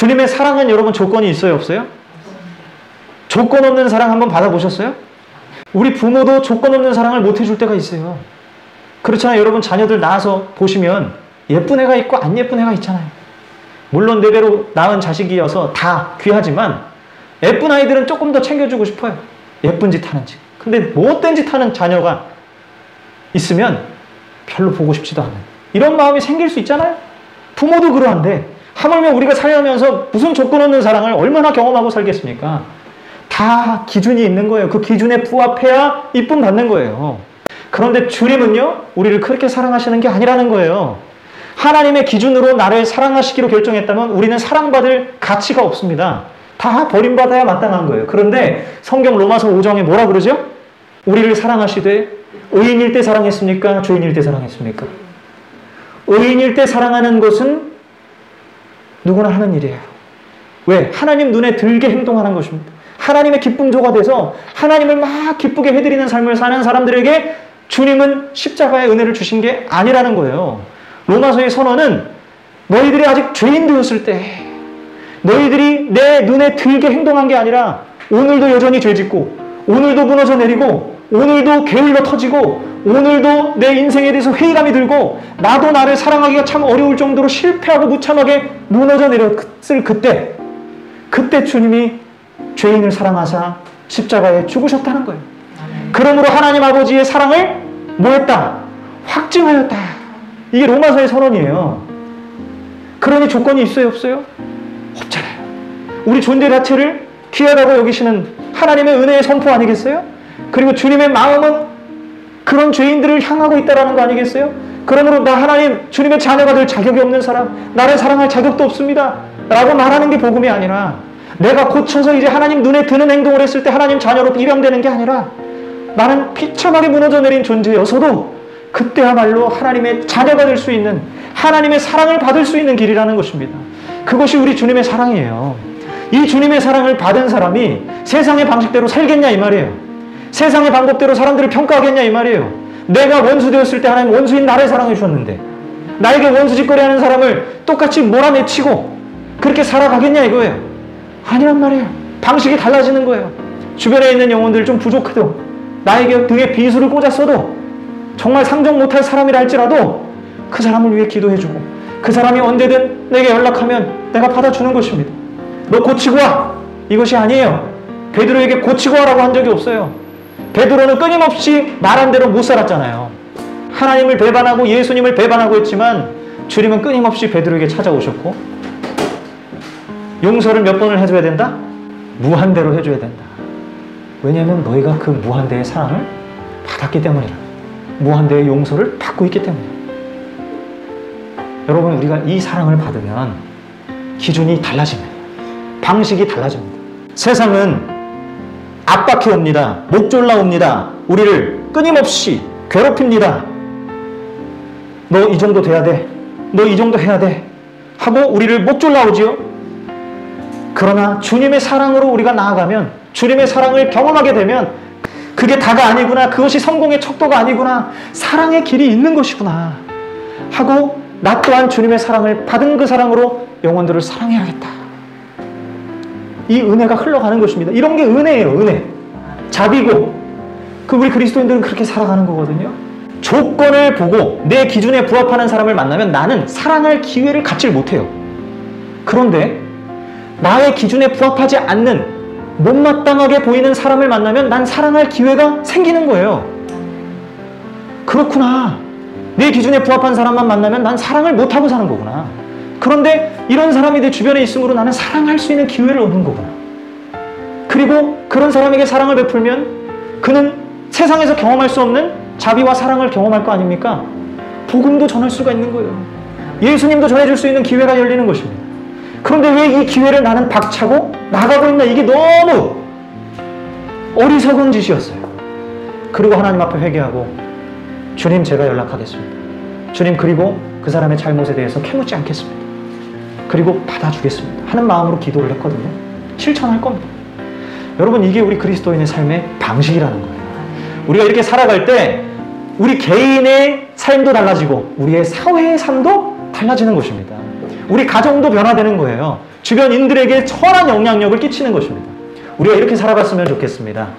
주님의 사랑은 여러분 조건이 있어요, 없어요? 조건 없는 사랑 한번 받아보셨어요? 우리 부모도 조건 없는 사랑을 못 해줄 때가 있어요. 그렇잖아요. 여러분 자녀들 낳아서 보시면 예쁜 애가 있고 안 예쁜 애가 있잖아요. 물론 내 배로 낳은 자식이어서 다 귀하지만 예쁜 아이들은 조금 더 챙겨주고 싶어요. 예쁜 짓 하는지. 근데 못된 짓 하는 자녀가 있으면 별로 보고 싶지도 않아요. 이런 마음이 생길 수 있잖아요. 부모도 그러한데 하물며 우리가 살아가면서 무슨 조건 없는 사랑을 얼마나 경험하고 살겠습니까? 다 기준이 있는 거예요. 그 기준에 부합해야 이쁨 받는 거예요. 그런데 주님은요, 우리를 그렇게 사랑하시는 게 아니라는 거예요. 하나님의 기준으로 나를 사랑하시기로 결정했다면 우리는 사랑받을 가치가 없습니다. 다 버림받아야 마땅한 거예요. 그런데 성경 로마서 5장에 뭐라 그러죠? 우리를 사랑하시되 의인일 때 사랑했습니까? 죄인일 때 사랑했습니까? 의인일 때 사랑하는 것은 누구나 하는 일이에요. 왜? 하나님 눈에 들게 행동하는 것입니다. 하나님의 기쁨조가 돼서 하나님을 막 기쁘게 해드리는 삶을 사는 사람들에게 주님은 십자가의 은혜를 주신 게 아니라는 거예요. 로마서의 선언은 너희들이 아직 죄인 되었을 때 너희들이 내 눈에 들게 행동한 게 아니라 오늘도 여전히 죄짓고 오늘도 무너져 내리고 오늘도 게을러 터지고 오늘도 내 인생에 대해서 회의감이 들고 나도 나를 사랑하기가 참 어려울 정도로 실패하고 무참하게 무너져 내렸을 그때 주님이 죄인을 사랑하사 십자가에 죽으셨다는 거예요. 그러므로 하나님 아버지의 사랑을 뭐했다? 확증하였다. 이게 로마서의 선언이에요. 그러니 조건이 있어요, 없어요? 없잖아요. 우리 존재 자체를 귀하다고 여기시는 하나님의 은혜의 선포 아니겠어요? 그리고 주님의 마음은 그런 죄인들을 향하고 있다는 거 아니겠어요? 그러므로 나 하나님 주님의 자녀가 될 자격이 없는 사람, 나를 사랑할 자격도 없습니다 라고 말하는 게 복음이 아니라 내가 고쳐서 이제 하나님 눈에 드는 행동을 했을 때 하나님 자녀로 입양되는 게 아니라 나는 비참하게 무너져 내린 존재여서도 그때야말로 하나님의 자녀가 될 수 있는 하나님의 사랑을 받을 수 있는 길이라는 것입니다. 그것이 우리 주님의 사랑이에요. 이 주님의 사랑을 받은 사람이 세상의 방식대로 살겠냐 이 말이에요. 세상의 방법대로 사람들을 평가하겠냐 이 말이에요. 내가 원수 되었을 때 하나님 원수인 나를 사랑해 주셨는데 나에게 원수짓거리하는 사람을 똑같이 몰아내치고 그렇게 살아가겠냐 이거예요. 아니란 말이에요. 방식이 달라지는 거예요. 주변에 있는 영혼들 좀 부족해도 나에게 등에 비수를 꽂았어도 정말 상정 못할 사람이라 할지라도 그 사람을 위해 기도해주고 그 사람이 언제든 내게 연락하면 내가 받아주는 것입니다. 너 고치고 와! 이것이 아니에요. 베드로에게 고치고 와라고 한 적이 없어요. 베드로는 끊임없이 말한 대로 못 살았잖아요. 하나님을 배반하고 예수님을 배반하고 했지만 주님은 끊임없이 베드로에게 찾아오셨고 용서를 몇 번을 해줘야 된다? 무한대로 해줘야 된다. 왜냐하면 너희가 그 무한대의 사랑을 받았기 때문이라. 무한대의 용서를 받고 있기 때문이라. 여러분 우리가 이 사랑을 받으면 기준이 달라집니다. 방식이 달라집니다. 세상은 압박해 옵니다. 목졸라 옵니다. 우리를 끊임없이 괴롭힙니다. 너 이 정도 돼야 돼. 너 이 정도 해야 돼. 하고 우리를 목졸라 오지요. 그러나 주님의 사랑으로 우리가 나아가면 주님의 사랑을 경험하게 되면 그게 다가 아니구나. 그것이 성공의 척도가 아니구나. 사랑의 길이 있는 것이구나. 하고 나 또한 주님의 사랑을 받은 그 사랑으로 영혼들을 사랑해야겠다. 이 은혜가 흘러가는 것입니다. 이런 게 은혜예요. 은혜. 자비고 우리 그리스도인들은 그렇게 살아가는 거거든요. 조건을 보고 내 기준에 부합하는 사람을 만나면 나는 사랑할 기회를 갖질 못해요. 그런데 나의 기준에 부합하지 않는 못마땅하게 보이는 사람을 만나면 난 사랑할 기회가 생기는 거예요. 그렇구나. 내 기준에 부합한 사람만 만나면 난 사랑을 못하고 사는 거구나. 그런데 이런 사람이 내 주변에 있으므로 나는 사랑할 수 있는 기회를 얻는 거구나. 그리고 그런 사람에게 사랑을 베풀면 그는 세상에서 경험할 수 없는 자비와 사랑을 경험할 거 아닙니까? 복음도 전할 수가 있는 거예요. 예수님도 전해줄 수 있는 기회가 열리는 것입니다. 그런데 왜 이 기회를 나는 박차고 나가고 있나? 이게 너무 어리석은 짓이었어요. 그리고 하나님 앞에 회개하고 주님 제가 연락하겠습니다. 주님 그리고 그 사람의 잘못에 대해서 캐묻지 않겠습니다. 그리고 받아주겠습니다. 하는 마음으로 기도를 했거든요. 실천할 겁니다. 여러분 이게 우리 그리스도인의 삶의 방식이라는 거예요. 우리가 이렇게 살아갈 때 우리 개인의 삶도 달라지고 우리의 사회의 삶도 달라지는 것입니다. 우리 가정도 변화되는 거예요. 주변인들에게 선한 영향력을 끼치는 것입니다. 우리가 이렇게 살아갔으면 좋겠습니다.